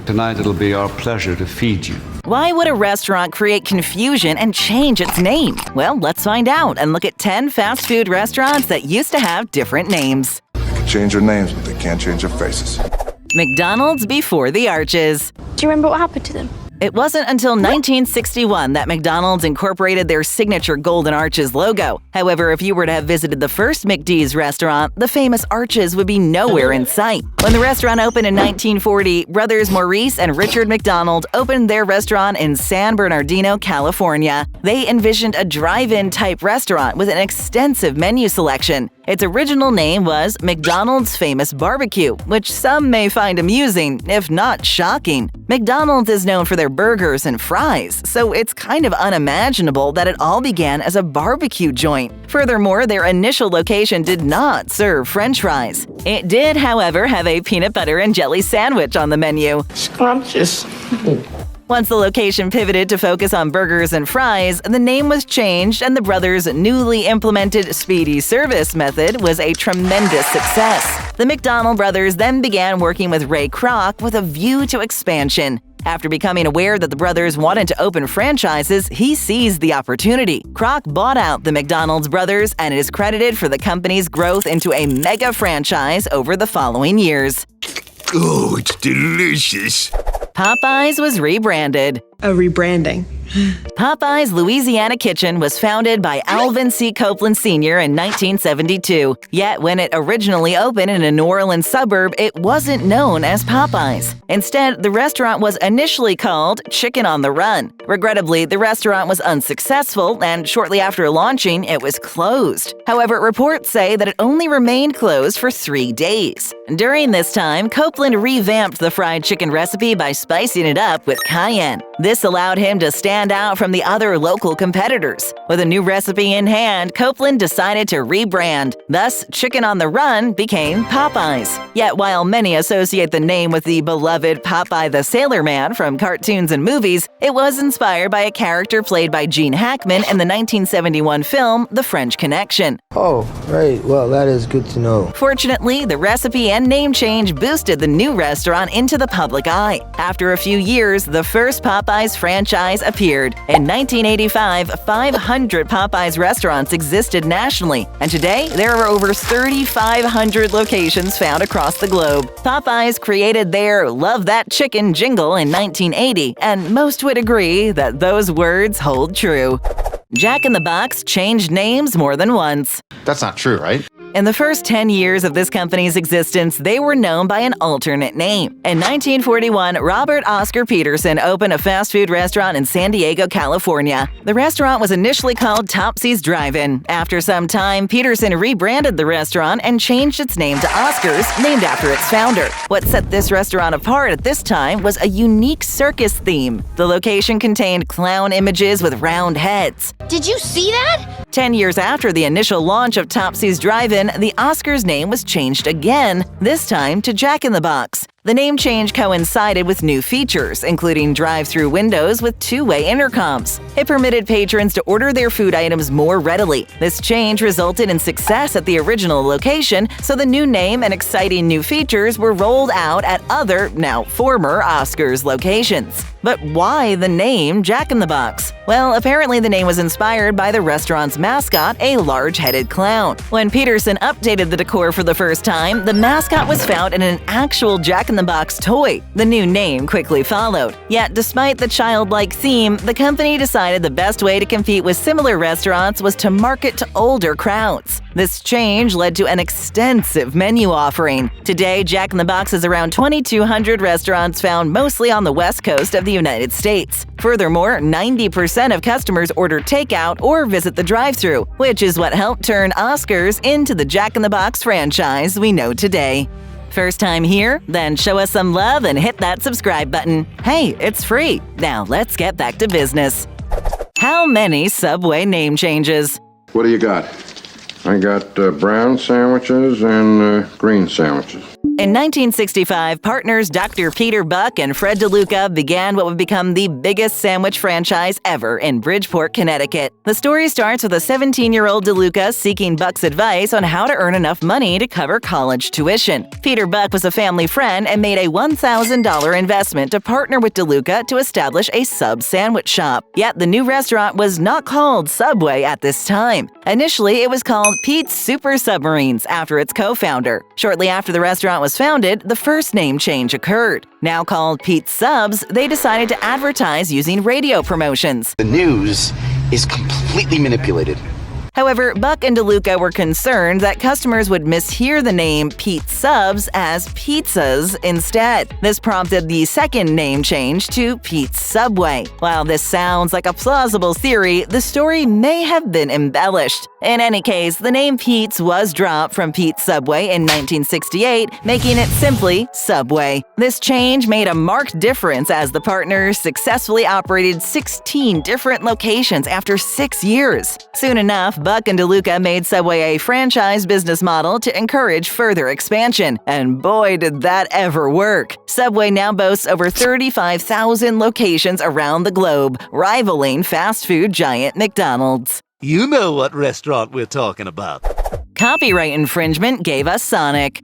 Tonight it'll be our pleasure to feed you. Why would a restaurant create confusion and change its name? Well, let's find out and look at 10 fast food restaurants that used to have different names. They can change their names, but they can't change their faces. McDonald's before the arches. Do you remember what happened to them? It wasn't until 1961 that McDonald's incorporated their signature golden arches logo. However, if you were to have visited the first McD's restaurant, the famous arches would be nowhere in sight. When the restaurant opened in 1940, brothers Maurice and Richard McDonald opened their restaurant in San Bernardino, California. They envisioned a drive-in type restaurant with an extensive menu selection. Its original name was McDonald's Famous Barbecue, which some may find amusing, if not shocking. McDonald's is known for their burgers and fries, so it's kind of unimaginable that it all began as a barbecue joint. Furthermore, their initial location did not serve French fries. It did, however, have a peanut butter and jelly sandwich on the menu. Scrumptious. Once the location pivoted to focus on burgers and fries, the name was changed and the brothers' newly implemented speedy service method was a tremendous success. The McDonald brothers then began working with Ray Kroc with a view to expansion. After becoming aware that the brothers wanted to open franchises, he seized the opportunity. Kroc bought out the McDonald's brothers and is credited for the company's growth into a mega franchise over the following years. Oh, it's delicious. Popeyes was rebranded. A rebranding. Popeyes Louisiana Kitchen was founded by Alvin C. Copeland Sr. in 1972. Yet when it originally opened in a New Orleans suburb, it wasn't known as Popeyes. Instead, the restaurant was initially called Chicken on the Run. Regrettably, the restaurant was unsuccessful, and shortly after launching, it was closed. However, reports say that it only remained closed for 3 days. During this time, Copeland revamped the fried chicken recipe by spicing it up with cayenne. This allowed him to stand out from the other local competitors. With a new recipe in hand, Copeland decided to rebrand. Thus, Chicken on the Run became Popeyes. Yet while many associate the name with the beloved Popeye the Sailor Man from cartoons and movies, it was inspired by a character played by Gene Hackman in the 1971 film The French Connection. Oh, right. Well, that is good to know. Fortunately, the recipe and name change boosted the new restaurant into the public eye. After a few years, the first Popeyes franchise appeared. In 1985, 500 Popeyes restaurants existed nationally, and today there are over 3,500 locations found across the globe. Popeyes created their "Love That Chicken" jingle in 1980, and most would agree that those words hold true. Jack in the Box changed names more than once. That's not true, right? In the first 10 years of this company's existence, they were known by an alternate name. In 1941, Robert Oscar Peterson opened a fast food restaurant in San Diego, California. The restaurant was initially called Topsy's Drive-In. After some time, Peterson rebranded the restaurant and changed its name to Oscar's, named after its founder. What set this restaurant apart at this time was a unique circus theme. The location contained clown images with round heads. Did you see that? 10 years after the initial launch of Topsy's Drive-In, the Oscar's name was changed again, this time to Jack in the Box. The name change coincided with new features, including drive-through windows with two-way intercoms. It permitted patrons to order their food items more readily. This change resulted in success at the original location, so the new name and exciting new features were rolled out at other, now former, Oscar's locations. But why the name Jack in the Box? Well, apparently the name was inspired by the restaurant's mascot, a large-headed clown. When Peterson updated the decor for the first time, the mascot was found in an actual Jack in the Box toy. The new name quickly followed. Yet, despite the childlike theme, the company decided the best way to compete with similar restaurants was to market to older crowds. This change led to an extensive menu offering. Today, Jack in the Box has around 2,200 restaurants found mostly on the West Coast of the United States. Furthermore, 90% of customers order takeout or visit the drive-thru, which is what helped turn Oscar's into the Jack in the Box franchise we know today. First time here? Then show us some love and hit that subscribe button. Hey, it's free. Now let's get back to business. How many Subway name changes? What do you got? I got brown sandwiches and green sandwiches. In 1965, partners Dr. Peter Buck and Fred DeLuca began what would become the biggest sandwich franchise ever in Bridgeport, Connecticut. The story starts with a 17-year-old DeLuca seeking Buck's advice on how to earn enough money to cover college tuition. Peter Buck was a family friend and made a $1,000 investment to partner with DeLuca to establish a sub sandwich shop. Yet the new restaurant was not called Subway at this time. Initially, it was called Pete's Super Submarines after its co-founder. Shortly after the restaurant was founded, the first name change occurred. Now called Pete's Subs, they decided to advertise using radio promotions. The news is completely manipulated. However, Buck and DeLuca were concerned that customers would mishear the name Pete's Subs as pizzas instead. This prompted the second name change to Pete's Subway. While this sounds like a plausible theory, the story may have been embellished. In any case, the name Pete's was dropped from Pete's Subway in 1968, making it simply Subway. This change made a marked difference as the partners successfully operated 16 different locations after 6 years. Soon enough, Buck and DeLuca made Subway a franchise business model to encourage further expansion. And boy, did that ever work! Subway now boasts over 35,000 locations around the globe, rivaling fast food giant McDonald's. You know what restaurant we're talking about. Copyright infringement gave us Sonic.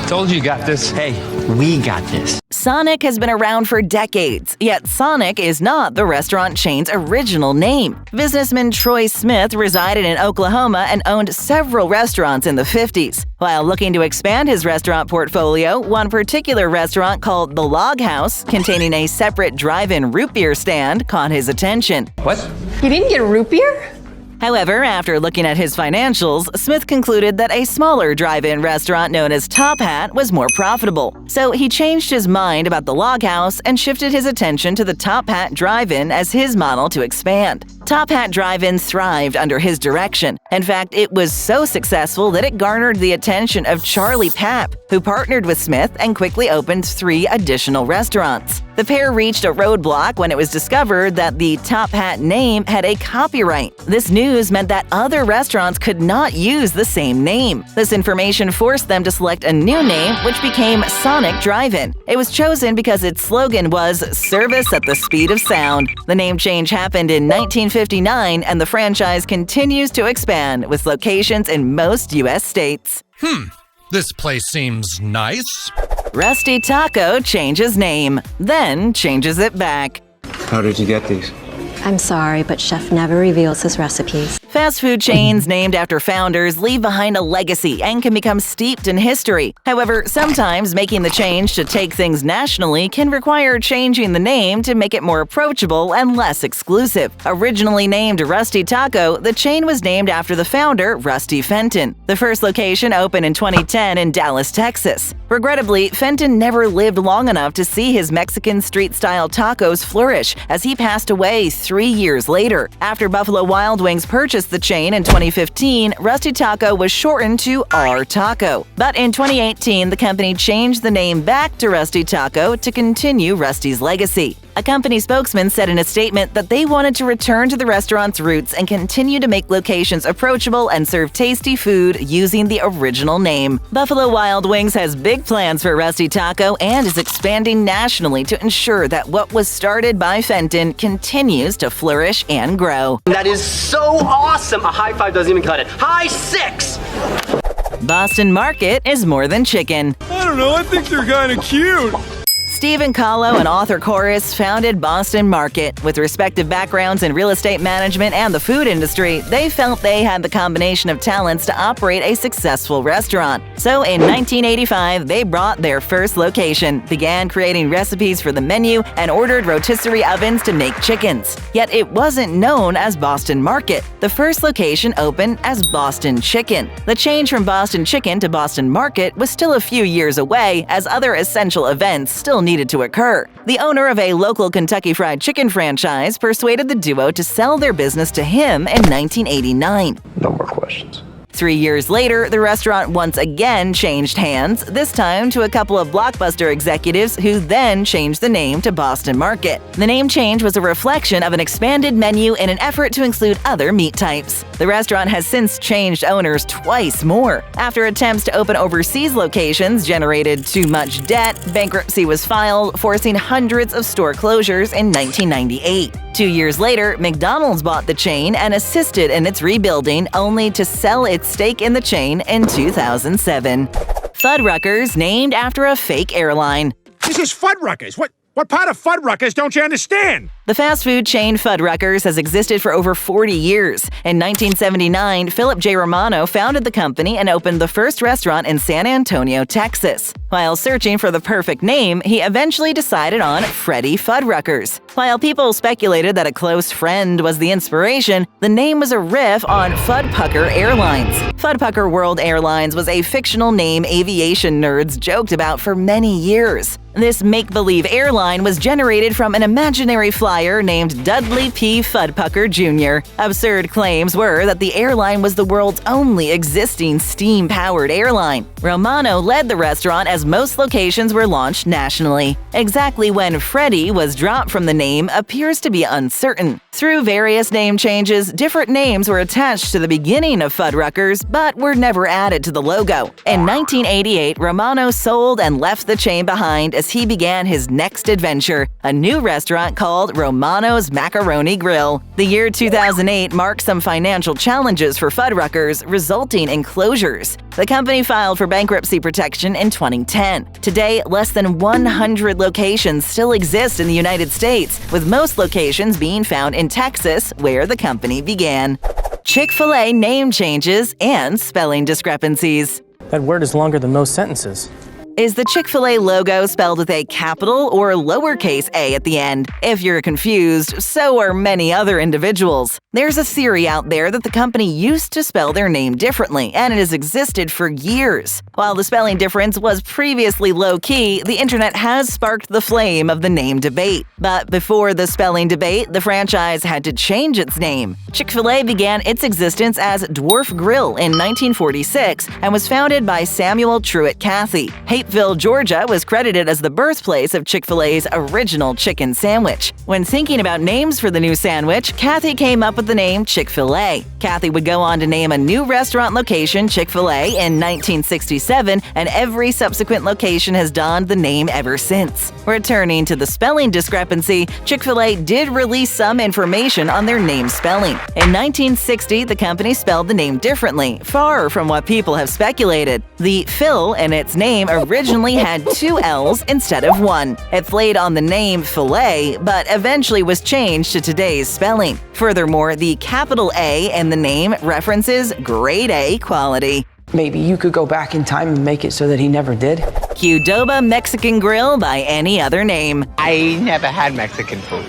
Told you got this. Hey, we got this. Sonic has been around for decades, yet Sonic is not the restaurant chain's original name. Businessman Troy Smith resided in Oklahoma and owned several restaurants in the 50s. While looking to expand his restaurant portfolio, one particular restaurant called The Log House, containing a separate drive-in root beer stand, caught his attention. What? You didn't get root beer? However, after looking at his financials, Smith concluded that a smaller drive-in restaurant known as Top Hat was more profitable. So he changed his mind about the Log House and shifted his attention to the Top Hat Drive-In as his model to expand. Top Hat Drive-In thrived under his direction. In fact, it was so successful that it garnered the attention of Charlie Papp, who partnered with Smith and quickly opened 3 additional restaurants. The pair reached a roadblock when it was discovered that the Top Hat name had a copyright. This news meant that other restaurants could not use the same name. This information forced them to select a new name, which became Sonic Drive-In. It was chosen because its slogan was "Service at the Speed of Sound." The name change happened in 1959, and the franchise continues to expand with locations in most U.S. states. This place seems nice. Rusty Taco changes name, then changes it back. How did you get these? I'm sorry, but Chef never reveals his recipes. Fast food chains named after founders leave behind a legacy and can become steeped in history. However, sometimes making the change to take things nationally can require changing the name to make it more approachable and less exclusive. Originally named Rusty Taco, the chain was named after the founder, Rusty Fenton. The first location opened in 2010 in Dallas, Texas. Regrettably, Fenton never lived long enough to see his Mexican street-style tacos flourish, as he passed away 3 years later. After Buffalo Wild Wings purchased the chain in 2015, Rusty Taco was shortened to R Taco. But in 2018, the company changed the name back to Rusty Taco to continue Rusty's legacy. A company spokesman said in a statement that they wanted to return to the restaurant's roots and continue to make locations approachable and serve tasty food using the original name. Buffalo Wild Wings has big plans for Rusty Taco and is expanding nationally to ensure that what was started by Fenton continues to flourish and grow. That is so awesome! A high five doesn't even cut it. High 6! Boston Market is more than chicken. I don't know, I think they're kind of cute. Stephen Kahlo and Arthur Corris founded Boston Market. With respective backgrounds in real estate management and the food industry, they felt they had the combination of talents to operate a successful restaurant. So in 1985, they brought their first location, began creating recipes for the menu, and ordered rotisserie ovens to make chickens. Yet it wasn't known as Boston Market. The first location opened as Boston Chicken. The change from Boston Chicken to Boston Market was still a few years away, as other essential events still needed to occur. The owner of a local Kentucky Fried Chicken franchise persuaded the duo to sell their business to him in 1989. No more questions. 3 years later, the restaurant once again changed hands, this time to a couple of Blockbuster executives who then changed the name to Boston Market. The name change was a reflection of an expanded menu in an effort to include other meat types. The restaurant has since changed owners twice more. After attempts to open overseas locations generated too much debt, bankruptcy was filed, forcing hundreds of store closures in 1998. 2 years later, McDonald's bought the chain and assisted in its rebuilding, only to sell its stake in the chain in 2007. Fuddruckers, named after a fake airline. This is Fuddruckers. What part of Fuddruckers don't you understand? The fast food chain Fuddruckers has existed for over 40 years. In 1979, Philip J. Romano founded the company and opened the first restaurant in San Antonio, Texas. While searching for the perfect name, he eventually decided on Freddy Fuddruckers. While people speculated that a close friend was the inspiration, the name was a riff on Fuddruckers Airlines. Fuddruckers World Airlines was a fictional name aviation nerds joked about for many years. This make-believe airline was generated from an imaginary flyer named Dudley P. Fuddruckers Jr. Absurd claims were that the airline was the world's only existing steam-powered airline. Romano led the restaurant as most locations were launched nationally. Exactly when Freddy was dropped from the name appears to be uncertain. Through various name changes, different names were attached to the beginning of Fuddruckers, but were never added to the logo. In 1988, Romano sold and left the chain behind as he began his next adventure, a new restaurant called Romano's Macaroni Grill. The year 2008 marked some financial challenges for Fuddruckers, resulting in closures. The company filed for bankruptcy protection in 2010. Today, less than 100 locations still exist in the United States, with most locations being found in Texas, where the company began. Chick-fil-A name changes and spelling discrepancies. That word is longer than most sentences. Is the Chick-fil-A logo spelled with a capital or lowercase a at the end? If you're confused, so are many other individuals. There's a theory out there that the company used to spell their name differently, and it has existed for years. While the spelling difference was previously low-key, the internet has sparked the flame of the name debate. But before the spelling debate, the franchise had to change its name. Chick-fil-A began its existence as Dwarf Grill in 1946 and was founded by Samuel Truett Cathy. Hapeville, Georgia was credited as the birthplace of Chick-fil-A's original chicken sandwich. When thinking about names for the new sandwich, Cathy came up with the name Chick-fil-A. Cathy would go on to name a new restaurant location Chick-fil-A in 1967, and every subsequent location has donned the name ever since. Returning to the spelling discrepancy, Chick-fil-A did release some information on their name spelling. In 1960, the company spelled the name differently, far from what people have speculated. The Phil in its name originally had 2 L's instead of 1. It played on the name filet, but eventually was changed to today's spelling. Furthermore, the capital A in the name references grade A quality. Maybe you could go back in time and make it so that he never did. Qdoba Mexican Grill by any other name. I never had Mexican food.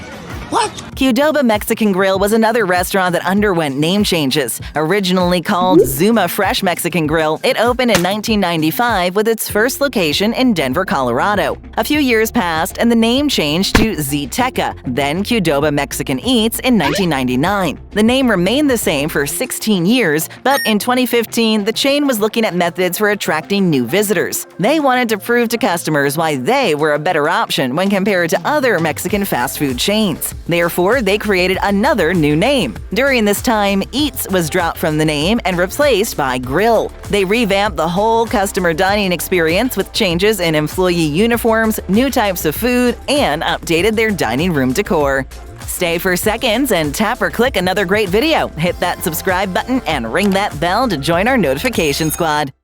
What? Qdoba Mexican Grill was another restaurant that underwent name changes. Originally called Zuma Fresh Mexican Grill, it opened in 1995 with its first location in Denver, Colorado. A few years passed and the name changed to Zteca, then Qdoba Mexican Eats in 1999. The name remained the same for 16 years, but in 2015, the chain was looking at methods for attracting new visitors. They wanted to prove to customers why they were a better option when compared to other Mexican fast food chains. Therefore, they created another new name. During this time, Eats was dropped from the name and replaced by Grill. They revamped the whole customer dining experience with changes in employee uniforms, new types of food, and updated their dining room decor. Stay for seconds and tap or click another great video. Hit that subscribe button and ring that bell to join our notification squad.